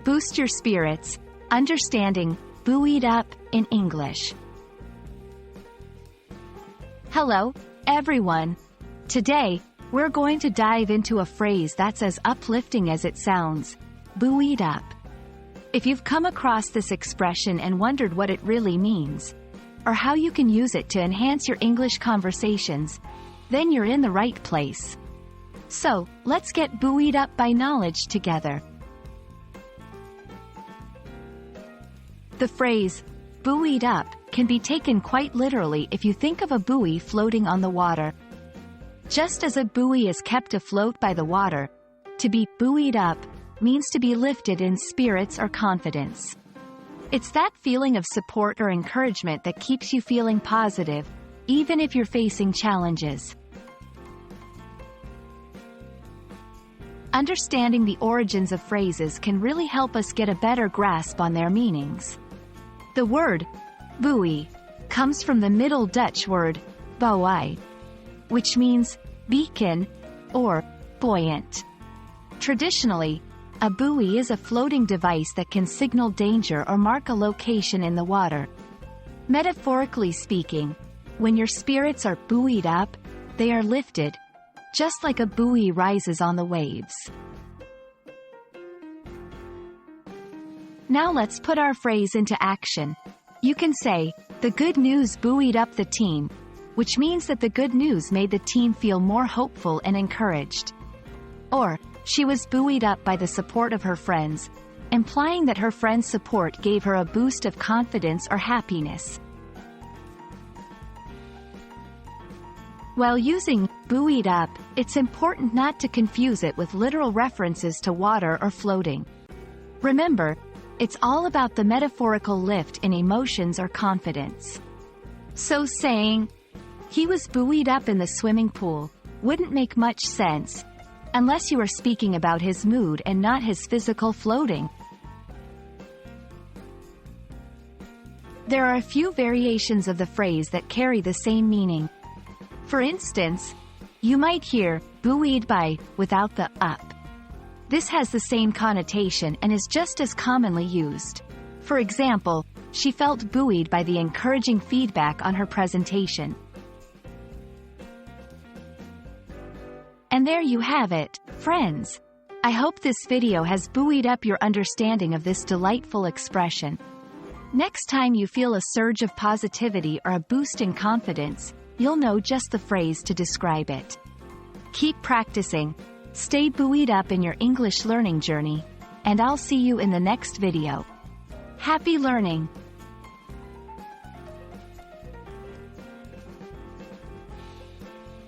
Boost your spirits. Understanding Buoyed Up in English. Hello, everyone. Today, we're going to dive into a phrase that's as uplifting as it sounds. Buoyed up. If you've come across this expression and wondered what it really means, or how you can use it to enhance your English conversations, then you're in the right place. So, let's get buoyed up by knowledge together. The phrase, buoyed up, can be taken quite literally if you think of a buoy floating on the water. Just as a buoy is kept afloat by the water, to be buoyed up means to be lifted in spirits or confidence. It's that feeling of support or encouragement that keeps you feeling positive, even if you're facing challenges. Understanding the origins of phrases can really help us get a better grasp on their meanings. The word buoy comes from the Middle Dutch word buoy, which means beacon or buoyant. Traditionally, a buoy is a floating device that can signal danger or mark a location in the water. Metaphorically speaking, when your spirits are buoyed up, they are lifted, just like a buoy rises on the waves. Now let's put our phrase into action. You can say, "The good news buoyed up the team," which means that the good news made the team feel more hopeful and encouraged. Or, "She was buoyed up by the support of her friends," implying that her friends' support gave her a boost of confidence or happiness. While using buoyed up, it's important not to confuse it with literal references to water or floating. Remember, it's all about the metaphorical lift in emotions or confidence. So saying, "He was buoyed up in the swimming pool," wouldn't make much sense, unless you are speaking about his mood and not his physical floating. There are a few variations of the phrase that carry the same meaning. For instance, you might hear buoyed by without the up. This has the same connotation and is just as commonly used. For example, "She felt buoyed by the encouraging feedback on her presentation." And there you have it, friends. I hope this video has buoyed up your understanding of this delightful expression. Next time you feel a surge of positivity or a boost in confidence, you'll know just the phrase to describe it. Keep practicing. Stay buoyed up in your English learning journey, and I'll see you in the next video. Happy learning!